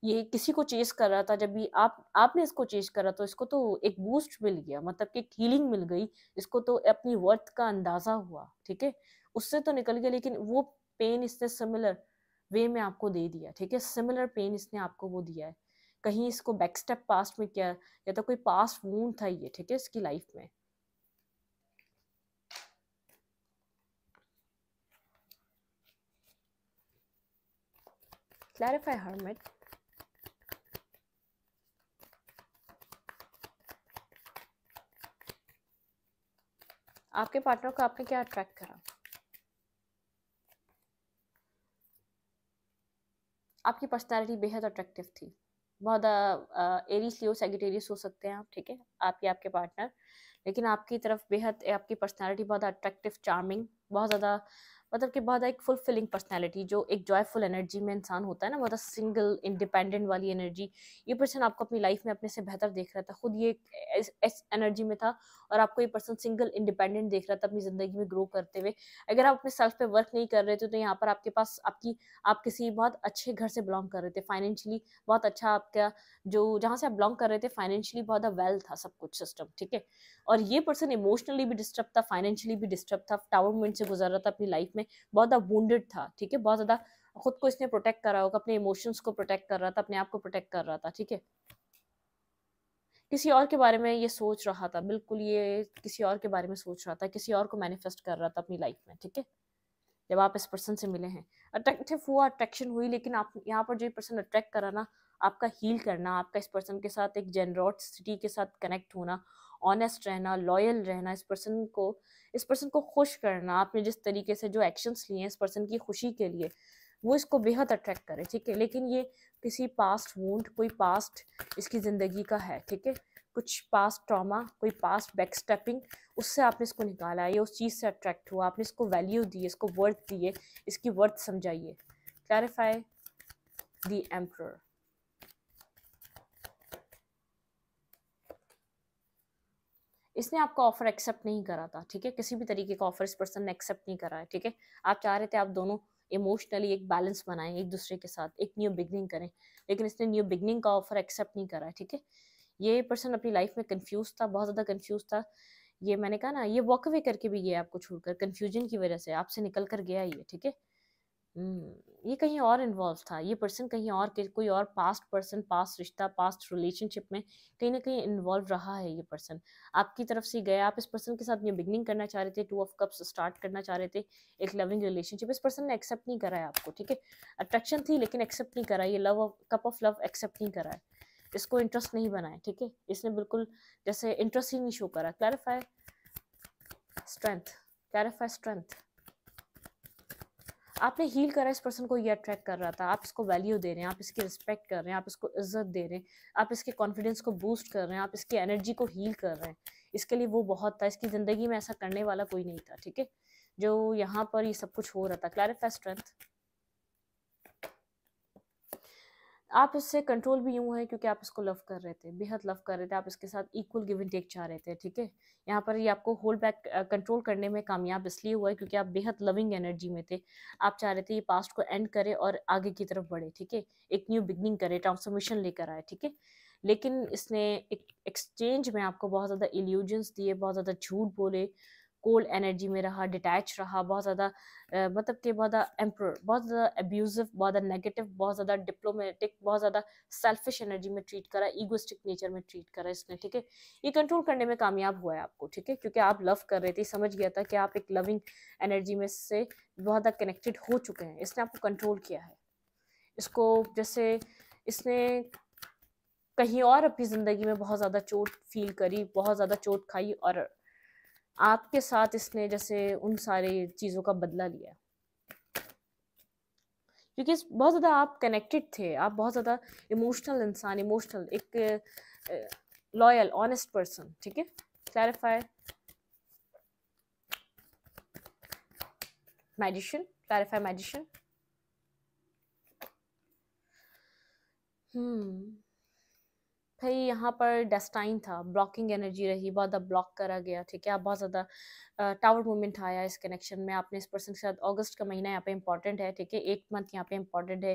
ये किसी को चेस कर रहा था, जब भी आपने इसको चेस करा तो इसको तो एक बूस्ट मिल गया, मतलब कि एक हीलिंग मिल गई इसको, तो अपनी वर्थ का अंदाजा हुआ, ठीक है। उससे तो निकल गया, लेकिन वो पेन इसने सिमिलर वे में आपको दे दिया, ठीक है। सिमिलर पेन इसने आपको वो दिया है, कहीं इसको बैकस्टेप पास्ट में किया, या तो कोई पास्ट वूंड था ये, ठीक है, इसकी लाइफ में। Clarify hermit. आपके पार्टनर को आपने क्या अट्रैक्ट करा, आपकी पर्सनालिटी बेहद अट्रैक्टिव थी, बहुत एरीज लियो सैजिटेरियस हो सकते हैं आप, ठीक है, आप या आपके पार्टनर। लेकिन आपकी तरफ बेहद आपकी पर्सनालिटी बहुत अट्रैक्टिव, चार्मिंग, बहुत ज़्यादा, मतलब कि बहुत एक फुलफिलिंग पर्सनालिटी, जो एक जॉयफुल एनर्जी में इंसान होता है ना, बहुत सिंगल इंडिपेंडेंट वाली एनर्जी। ये पर्सन आपको अपनी लाइफ में अपने से बेहतर देख रहा था, खुद ये इस एनर्जी में था, और आपको ये पर्सन सिंगल इंडिपेंडेंट देख रहा था अपनी ज़िंदगी में ग्रो करते हुए। अगर आप अपने सेल्फ पे वर्क नहीं कर रहे थे तो यहाँ पर आपके पास आप किसी बहुत अच्छे घर से बिलोंग कर रहे थे, फाइनेंशियली बहुत अच्छा आपका, जो जहाँ से आप बिलोंग कर रहे थे फाइनेंशियली बहुत वेल था सब कुछ सिस्टम, ठीक है। और ये पर्सन इमोशनली भी डिस्टर्ब था, फाइनेंशियली भी डिस्टर्ब था, टावर मूवमेंट से गुजर रहा था अपनी लाइफ में, बहुत ज़्यादा वुंडेड था, ठीक है। बहुत ज़्यादा खुद को इसने प्रोटेक्ट करा होगा, अपने इमोशंस को प्रोटेक्ट कर रहा था, अपने आप को प्रोटेक्ट कर रहा था, ठीक है। किसी और के बारे में ये सोच रहा था, बिल्कुल ये किसी और के बारे में सोच रहा था, किसी और को मैनिफेस्ट कर रहा था अपनी लाइफ में, ठीक है। जब आप इस पर्सन से मिले हैं, अट्रैक्टिव हुआ, अट्रैक्शन हुई, लेकिन आप यहाँ पर जो पर्सन अट्रैक्ट करा ना, आपका हील करना, आपका इस पर्सन के साथ एक जेनरोसिटी के साथ कनेक्ट होना, ऑनेस्ट रहना, लॉयल रहना, इस पर्सन को खुश करना, आपने जिस तरीके से जो एक्शंस लिए हैं इस पर्सन की खुशी के लिए, वो इसको बेहद अट्रैक्ट करे, ठीक है। लेकिन ये किसी पास्ट वूंड, कोई पास्ट इसकी ज़िंदगी का है, ठीक है, कुछ पास्ट ट्रॉमा, कोई पास्ट बैकस्टेपिंग, उससे आपने इसको निकाला, ये उस चीज़ से अट्रैक्ट हुआ, आपने इसको वैल्यू दी, इसको वर्थ दिए, इसकी वर्थ समझाइए। Clarify the emperor. इसने आपका ऑफर एक्सेप्ट नहीं करा था, ठीक है, किसी भी तरीके का ऑफर इस पर्सन ने एक्सेप्ट नहीं करा है, ठीक है। आप चाह रहे थे आप दोनों इमोशनली एक बैलेंस बनाएं, एक दूसरे के साथ एक न्यू बिगनिंग करें, लेकिन इसने न्यू बिगनिंग का ऑफर एक्सेप्ट नहीं करा है, ठीक है। ये पर्सन अपनी लाइफ में कंफ्यूज था, बहुत ज़्यादा कंफ्यूज था। ये मैंने कहा ना, ये वॉक अवे करके भी गया आपको छोड़कर, कंफ्यूजन की वजह से आपसे निकल कर गया ये, ठीक है। ये कहीं और इन्वॉल्व था, ये पर्सन कहीं और के कोई और पास्ट पर्सन, पास्ट रिश्ता, पास्ट रिलेशनशिप में कहीं ना कहीं इन्वॉल्व रहा है ये पर्सन। आपकी तरफ से गया, आप इस पर्सन के साथ न्यू बिगनिंग करना चाह रहे थे, 2 ऑफ कप्स स्टार्ट करना चाह रहे थे, एक लविंग रिलेशनशिप, इस पर्सन ने एक्सेप्ट नहीं करा है आपको, ठीक है। अट्रैक्शन थी लेकिन एक्सेप्ट नहीं करा, ये कप ऑफ लव एक्सेप्ट नहीं करा है, इसको इंटरेस्ट नहीं बनाए, ठीक है। इसने बिल्कुल जैसे इंटरेस्ट ही नहीं शो करा। Clarify strength, clarify strength. आपने हील करा, इस पर्सन को ये अट्रैक्ट कर रहा था, आप इसको वैल्यू दे रहे हैं, आप इसकी रिस्पेक्ट कर रहे हैं, आप इसको इज्जत दे रहे हैं, आप इसके कॉन्फिडेंस को बूस्ट कर रहे हैं, आप इसकी एनर्जी को हील कर रहे हैं। इसके लिए वो बहुत था, इसकी ज़िंदगी में ऐसा करने वाला कोई नहीं था, ठीक है, जो यहाँ पर ये सब कुछ हो रहा था। Clarify strength. आप इससे कंट्रोल भी यूं है क्योंकि आप इसको लव कर रहे थे, बेहद लव कर रहे थे, आप इसके साथ इक्वल गिव एंड टेक चाह रहे थे, ठीक है। यहाँ पर ये आपको होल्ड बैक कंट्रोल करने में कामयाब इसलिए हुआ है क्योंकि आप बेहद लविंग एनर्जी में थे। आप चाह रहे थे ये पास्ट को एंड करे और आगे की तरफ बढ़े, ठीक है, एक न्यू बिगनिंग करे, ट्रांसफॉर्मेशन लेकर आए, ठीक है। लेकिन इसने एक एक्सचेंज में आपको बहुत ज़्यादा इल्यूजन्स दिए, बहुत ज़्यादा झूठ बोले, कोल्ड एनर्जी में रहा, डिटैच रहा, बहुत ज़्यादा मतलब कि बहुत ज़्यादा एम्पर, बहुत ज़्यादा अब्यूजिव, बहुत ज़्यादा नेगेटिव, बहुत ज़्यादा डिप्लोमेटिक, बहुत ज़्यादा सेल्फिश एनर्जी में ट्रीट करा, ईगोइस्टिक नेचर में ट्रीट करा इसने, ठीक है। ये कंट्रोल करने में कामयाब हुआ है आपको, ठीक है, क्योंकि आप लव कर रहे थे, समझ गया था कि आप एक लविंग एनर्जी में से बहुत ज़्यादा कनेक्टेड हो चुके हैं, इसने आपको कंट्रोल किया है। इसको जैसे इसने कहीं और अपनी ज़िंदगी में बहुत ज़्यादा चोट फील करी, बहुत ज़्यादा चोट खाई, और आपके साथ इसने जैसे उन सारी चीज़ों का बदला लिया, क्योंकि बहुत ज़्यादा आप कनेक्टेड थे, आप बहुत ज़्यादा इमोशनल इंसान, इमोशनल, एक लॉयल ऑनेस्ट पर्सन, ठीक है। Clarify magician, clarify magician. भाई यहाँ पर डेस्टाइन था, ब्लॉकिंग एनर्जी रही, बहुत ज़्यादा ब्लॉक करा गया, ठीक है। आप बहुत ज़्यादा टावर मोमेंट आया इस कनेक्शन में, आपने इस पर्सन के साथ, अगस्त का महीना यहाँ पे इंपॉर्टेंट है, ठीक है, 8 मंथ यहाँ पे इंपॉर्टेंट है,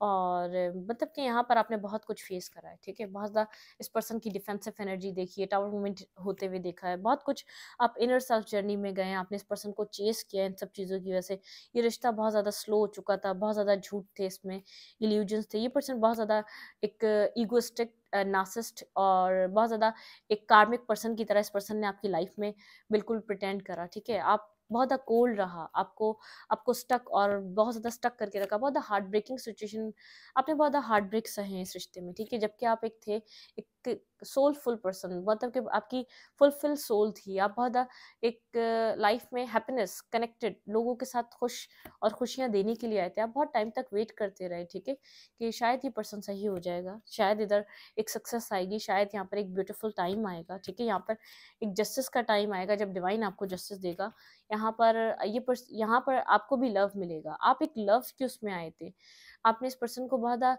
और मतलब कि यहाँ पर आपने बहुत कुछ फेस करा है, ठीक है। बहुत ज़्यादा इस पर्सन की डिफेंसिव एनर्जी देखी है, टावर मोमेंट होते हुए देखा है, बहुत कुछ आप इनर सेल्फ जर्नी में गए, आपने इस पर्सन को चेस किया, इन सब चीज़ों की वजह से ये रिश्ता बहुत ज़्यादा स्लो हो चुका था, बहुत ज़्यादा झूठ थे इसमें, इल्यूजन्स थे, ये पर्सन बहुत ज़्यादा एक ईगोइस्टिक नार्सिसिस्ट और बहुत ज़्यादा एक कार्मिक पर्सन की तरह इस पर्सन ने आपकी लाइफ में बिल्कुल प्रिटेंड करा, ठीक है। आप बहुत ज़्यादा कोल्ड रहा, आपको आपको स्टक और बहुत ज़्यादा स्टक करके रखा, बहुत ज़्यादा हार्ट ब्रेकिंग सिचुएशन, आपने बहुत ज़्यादा हार्ट ब्रेक सहे इस रिश्ते में, ठीक है। जबकि आप एक थे एक सोलफुल पर्सन, मतलब कि आपकी फुलफिल सोल थी, आप बहुत ज़्यादा एक लाइफ में हैप्पीनेस, कनेक्टेड, लोगों के साथ खुश और खुशियाँ देने के लिए आए थे। आप बहुत टाइम तक वेट करते रहे, ठीक है, कि शायद ये पर्सन सही हो जाएगा, शायद इधर एक सक्सेस आएगी, शायद यहाँ पर एक ब्यूटीफुल टाइम आएगा, ठीक है, यहाँ पर एक जस्टिस का टाइम आएगा जब डिवाइन आपको जस्टिस देगा। यहाँ पर यहाँ पर आपको भी लव मिलेगा, आप एक लव के उसमें आए थे, आपने इस पर्सन को बहुत ज़्यादा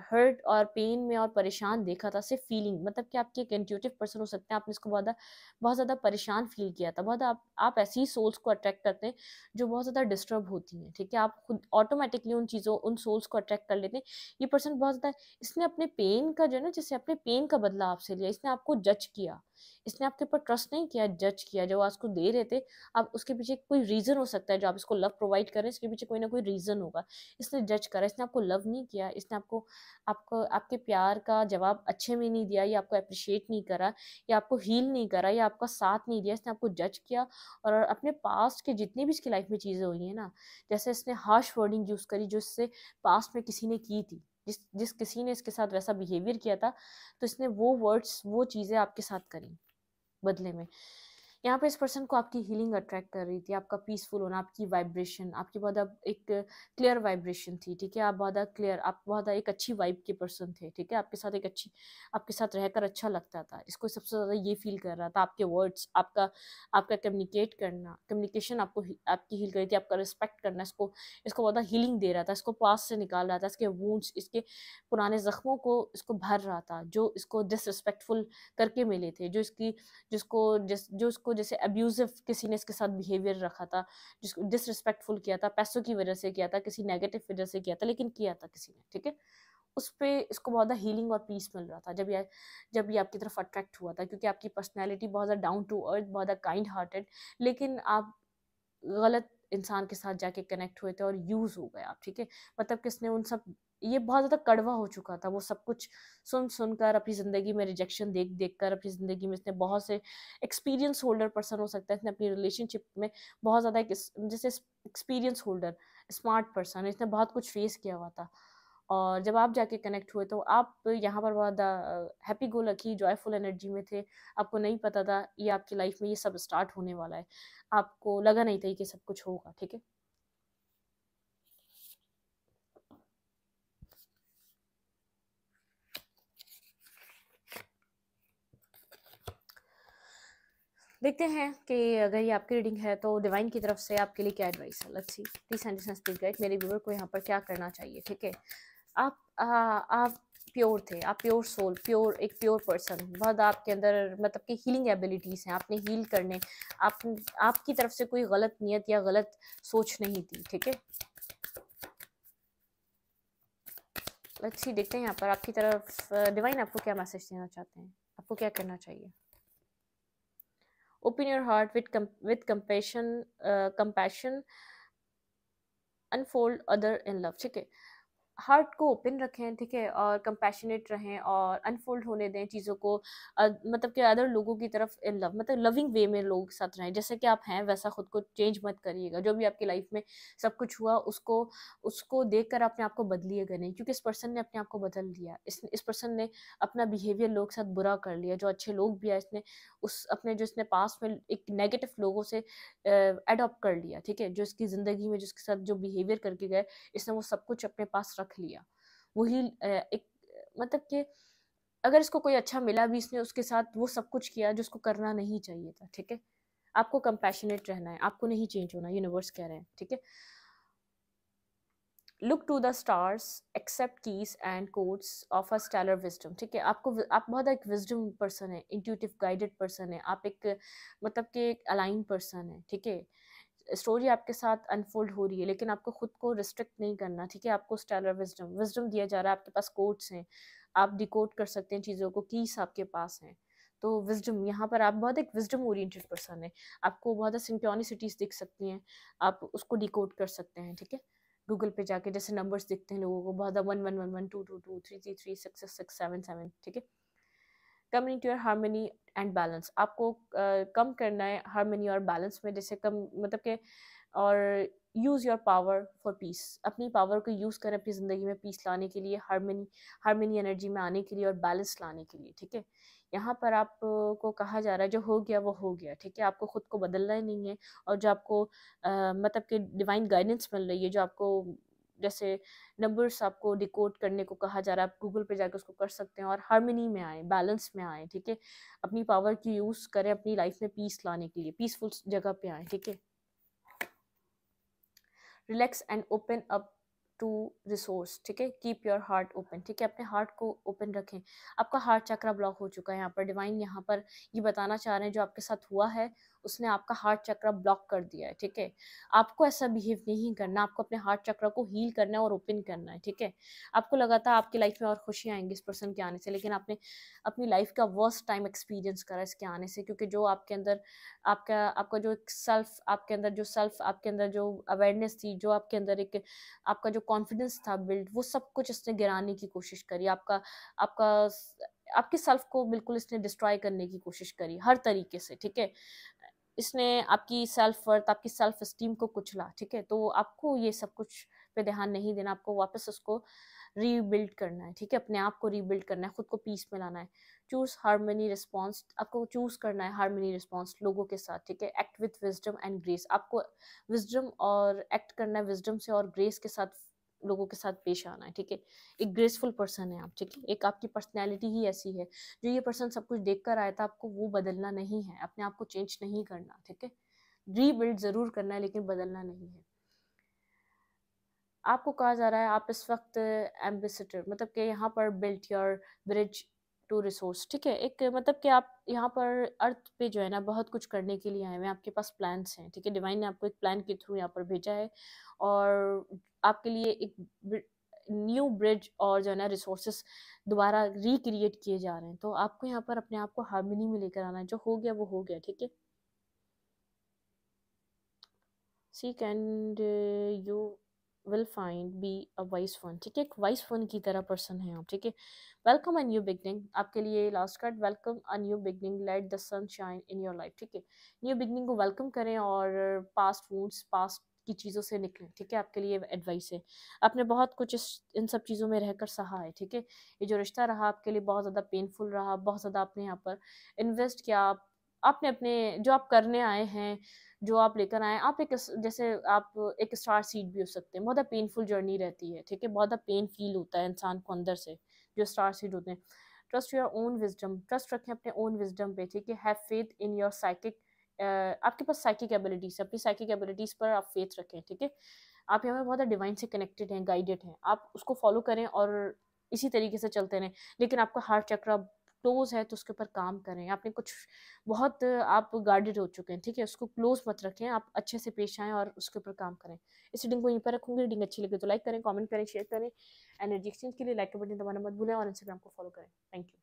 हर्ट और पेन में और परेशान देखा था, सिर्फ फीलिंग, मतलब कि आपके एक इंट्यूटिव पर्सन हो सकते हैं, आपने इसको बहुत ज़्यादा परेशान फील किया था, बहुत आप ऐसी सोल्स को अट्रैक्ट करते हैं जो बहुत ज़्यादा डिस्टर्ब होती हैं, ठीक है, आप खुद ऑटोमेटिकली उन चीज़ों, उन सोल्स को अट्रैक्ट कर लेते हैं। ये पर्सन बहुत ज़्यादा, इसने अपने पेन का जो है ना, जैसे अपने पेन का बदला आपसे लिया, इसने आपको जज किया, इसने आपके ऊपर ट्रस्ट नहीं किया, जज किया, जो आपको दे रहे थे, अब उसके पीछे कोई रीज़न हो सकता है, जो आप इसको लव प्रोवाइड कर रहे हैं, इसके पीछे कोई ना कोई रीज़न होगा, इसने जज करा, इसने आपको लव नहीं किया, इसने आपको आपको आपके प्यार का जवाब अच्छे में नहीं दिया, या आपको अप्रिशिएट नहीं करा, या आपको हील नहीं करा, या आपका साथ नहीं दिया, इसने आपको जज किया, और अपने पास्ट के जितनी भी इसकी लाइफ में चीज़ें हुई हैं ना, जैसे इसने हार्श वर्डिंग यूज़ करी जो इससे पास्ट में किसी ने की थी, जिस किसी ने इसके साथ वैसा बिहेवियर किया था, तो इसने वो वर्ड्स, वो चीज़ें आपके साथ करी बदले में। यहाँ पे इस पर्सन को आपकी हीलिंग अट्रैक्ट कर रही थी, आपका पीसफुल होना, आपकी वाइब्रेशन, आपकी बहुत अब एक क्लियर वाइब्रेशन थी, ठीक है, आप बहुत क्लियर, आप बहुत एक अच्छी वाइब के पर्सन थे, ठीक है, आपके साथ एक अच्छी, आपके साथ रहकर अच्छा लगता था, इसको सबसे ज़्यादा ये फील कर रहा था, आपके वर्ड्स, आपका आपका कम्युनिकेट करना, कम्युनिकेशन आपको आपकी हील कर रही थी, आपका रिस्पेक्ट करना, इसको इसको बहुत हीलिंग दे रहा था, इसको पास से निकाल रहा था, इसके वूंड्स, इसके पुराने ज़ख्मों को इसको भर रहा था, जो इसको डिसरिस्पेक्टफुल करके मिले थे, जो इसकी जो उसको जैसे अब्यूजिव किसी ने इसके साथ बिहेवियर रखा था, जिसको डिसरिस्पेक्टफुल किया था, पैसों की वजह से किया था, किसी नेगेटिव वजह से किया था, लेकिन किया था किसी ने, ठीक है, उस पे इसको बहुत ज़्यादा हीलिंग और पीस मिल रहा था जब ये आपकी तरफ अट्रैक्ट हुआ था, क्योंकि आपकी पर्सनैलिटी बहुत ज़्यादा डाउन टू अर्थ, बहुत ज़्यादा काइंड हार्टेड, लेकिन आप गलत इंसान के साथ जाके कनेक्ट हुए थे और यूज़ हो गए आप, ठीक है, मतलब किसने उन सब, ये बहुत ज़्यादा कड़वा हो चुका था वो सब कुछ सुनकर, अपनी ज़िंदगी में रिजेक्शन देख कर, अपनी ज़िंदगी में इसने बहुत से एक्सपीरियंस होल्डर पर्सन हो सकता है, इसने अपनी रिलेशनशिप में बहुत ज़्यादा एक जैसे एक्सपीरियंस होल्डर, स्मार्ट पर्सन, इसने बहुत कुछ फेस किया हुआ था, और जब आप जाके कनेक्ट हुए तो आप यहाँ पर बहुत happy go lucky joyful energy में थे, आपको नहीं पता था ये आपकी लाइफ में ये सब स्टार्ट होने वाला है, आपको लगा नहीं था कि सब कुछ होगा, ठीक है। देखते हैं कि अगर ये आपकी रीडिंग है तो डिवाइन की तरफ से आपके लिए क्या एडवाइस है। Let's see, please understand spirit guide, मेरे व्यूअर को यहाँ पर क्या करना चाहिए, ठीक है। आप प्योर थे, आप प्योर सोल, प्योर एक प्योर पर्सन, बहुत आपके अंदर मतलब कि हीलिंग एबिलिटीज़ हैं, आपने हील करने, आप आपकी तरफ से कोई गलत नियत या गलत सोच नहीं थी, ठीक है। लेट्स सी, देखते हैं यहाँ पर आपकी तरफ डिवाइन आपको क्या मैसेज देना चाहते हैं, आपको क्या करना चाहिए। Open your heart with compassion unfold other in love, ठीक है। हार्ट को ओपन रखें, ठीक है, और कंपैशनेट रहें और अनफोल्ड होने दें चीज़ों को, मतलब कि अदर लोगों की तरफ इन लव, मतलब लविंग वे में लोगों के साथ रहें, जैसे कि आप हैं वैसा खुद को चेंज मत करिएगा। जो भी आपकी लाइफ में सब कुछ हुआ उसको उसको देख कर अपने आप को बदलिएगा नहीं, क्योंकि इस पर्सन ने अपने आप को बदल लिया, इस पर्सन ने अपना बिहेवियर लोगों के साथ बुरा कर लिया। जो अच्छे लोग भी है इसने उस अपने जो इसने पास में एक नेगेटिव लोगों से एडॉप्ट कर लिया, ठीक है, जो इसकी ज़िंदगी में जिसके साथ जो बिहेवियर करके गए इसने वो सब कुछ अपने पास रख लिया। वही एक मतलब कि अगर इसको कोई अच्छा मिला भी इसने उसके साथ वो सब कुछ किया जो उसको करना नहीं चाहिए था, ठीक है। आपको कंपैशनेट रहना है, आपको नहीं चेंज होना, यूनिवर्स कह रहे हैं, ठीक है। Look to the stars, accept keys and codes of a stellar wisdom, ठीक है। आप बहुत एक विजडम पर्सन है, इंट्यूटिव गाइडेड पर्सन है, आप एक मतलब कि एक अलाइन पर्सन है, ठीक है। स्टोरी आपके साथ अनफोल्ड हो रही है लेकिन आपको खुद को रिस्ट्रिक्ट नहीं करना, ठीक है। आपको स्टेलर विजडम दिया जा रहा है, आपके पास कोड्स हैं, आप डिकोड कर सकते हैं चीज़ों को, कीज आपके पास हैं। तो विजडम यहाँ पर आप बहुत एक विजडम ओरिएंटेड पर्सन है, आपको बहुत सिंक्रोनिसिटीज दिख सकती हैं, आप उसको डिकोड कर सकते हैं, ठीक है। गूगल पे जाके जैसे नंबर्स दिखते हैं लोगों को बहुत, 1 1 1 1 2 2 2 3 3 3 6 6 6 7 7, ठीक है। Come into your harmony and balance, आपको कम करना है हारमोनी और बैलेंस में, जैसे कम मतलब कि, और use your power for piece, अपनी पावर को यूज़ करें अपनी ज़िंदगी में पीस लाने के लिए, हारमोनी एनर्जी में आने के लिए और बैलेंस लाने के लिए, ठीक है। यहाँ पर आप को कहा जा रहा है जो हो गया वो हो गया, ठीक है। आपको खुद को बदलना ही नहीं है, और जो आपको मतलब कि डिवाइन गाइडेंस मिल रही है, जो आपको जैसे नंबर्स आपको डिकोड करने को कहा जा रहा है, आप गूगल पे जाकर उसको कर सकते हैं और हार्मनी में आए, बैलेंस में आए, ठीक है। अपनी पावर की यूज़ करें अपनी लाइफ में पीस लाने के लिए, पीसफुल जगह पे आए, ठीक है। Relax and open up to resource, ठीक है। कीप योर हार्ट ओपन, ठीक है, अपने हार्ट को ओपन रखें। आपका हार्ट चक्रा ब्लॉक हो चुका है, यहाँ पर डिवाइन यहाँ पर ये बताना चाह रहे हैं जो आपके साथ हुआ है उसने आपका हार्ट चक्रा ब्लॉक कर दिया है, ठीक है। आपको ऐसा बिहेव नहीं करना, आपको अपने हार्ट चक्रा को हील करना है और ओपन करना है, ठीक है। आपको लगा था आपकी लाइफ में और खुशियाँ आएंगी इस पर्सन के आने से, लेकिन आपने अपनी लाइफ का वर्स्ट टाइम एक्सपीरियंस करा इसके आने से, क्योंकि जो आपके अंदर आपका आपका जो एक सेल्फ आपके अंदर जो अवेयरनेस थी, जो आपके अंदर एक आपका जो कॉन्फिडेंस था बिल्ड, वो सब कुछ इसने गिराने की कोशिश करी। आपका आपके सेल्फ को बिल्कुल इसने डिस्ट्रॉय करने की कोशिश करी हर तरीके से, ठीक है। इसने आपकी सेल्फ वर्थ, आपकी सेल्फ एस्टीम को कुचला, ठीक है। तो आपको ये सब कुछ पे ध्यान नहीं देना, आपको वापस उसको रीबिल्ड करना है, ठीक है। अपने आप को रीबिल्ड करना है, खुद को पीस में लाना है। चूज हार्मनी रिस्पॉन्स, आपको चूज करना है हार्मनी रिस्पॉन्स लोगों के साथ, ठीक है। Act with wisdom and grace, आपको विजडम और एक्ट करना है विजडम से और ग्रेस के साथ लोगों के साथ पेश आना है, ठीक है। एक ग्रेसफुल पर्सन है आप, ठीक है। एक आपकी पर्सनैलिटी ही ऐसी है, जो ये पर्सन सब कुछ देख कर आया था, आपको वो बदलना नहीं है, अपने आप को चेंज नहीं करना, ठीक है। रीबिल्ड जरूर करना है लेकिन बदलना नहीं है। आपको कहा जा रहा है आप इस वक्त एम्बेसडर, मतलब कि यहाँ पर built your bridge to resource, ठीक है। एक मतलब कि आप यहाँ पर अर्थ पे जो है ना बहुत कुछ करने के लिए आए हुए हैं, आपके पास प्लान्स हैं, ठीक है। डिवाइन ने आपको एक प्लान के थ्रू यहाँ पर भेजा है और आपके लिए एक न्यू ब्रिज और जो है ना रिसोर्सेस दोबारा रिक्रिएट किए जा रहे हैं। तो आपको यहाँ पर अपने आप को हार्मनी में लेकर आना है, जो हो गया वो हो गया, ठीक है। Seek and you will find be a vice one, ठीक है। एक वाइस वन की तरह पर्सन है आप, ठीक है। वेलकम अ न्यू बिगनिंग, आपके लिए last card, welcome a new beginning, let the sun shine in your life, ठीक है। न्यू बिगनिंग को वेलकम करें और पास्ट वुंड्स, पास्ट की चीज़ों से निकलें, ठीक है। आपके लिए एडवाइस है, आपने बहुत कुछ इन सब चीज़ों में रहकर सहा है, ठीक है। ये जो रिश्ता रहा आपके लिए बहुत ज़्यादा पेनफुल रहा, बहुत ज़्यादा आपने यहाँ पर इन्वेस्ट किया, आपने अपने जो आप करने आए हैं, जो आप लेकर आए, आप एक जैसे आप एक स्टार सीड भी हो सकते हैं। बहुत पेनफुल जर्नी रहती है, ठीक है। बहुत पेन फील होता है इंसान को अंदर से, जो स्टार सीड होते हैं। Trust your own wisdom, trust रखें अपने ओन विजडम पे, ठीक है। Have faith in your psychic, आपके पास साइकिक एबिलिटीज है, अपनी साइकिक एबिलिटीज पर आप फेथ रखें, ठीक है। आप यहाँ पे बहुत ज़्यादा डिवाइन से कनेक्टेड हैं, गाइडेड हैं, आप उसको फॉलो करें और इसी तरीके से चलते रहें। लेकिन आपका हार्ट चक्रा क्लोज है तो उसके ऊपर काम करें। आपने कुछ बहुत आप गार्डेड हो चुके हैं, ठीक है, उसको क्लोज मत रखें, आप अच्छे से पेश आएँ और उसके ऊपर काम करें। इस रीडिंग को यहीं पर रखूंगी। रीडिंग अच्छी लगे तो लाइक करें, कमेंट करें, शेयर करें। एनर्जी एक्सचेंज के लिए लाइक का बटन दबाना मत भूलें और इंस्टाग्राम को फॉलो करें। Thank you.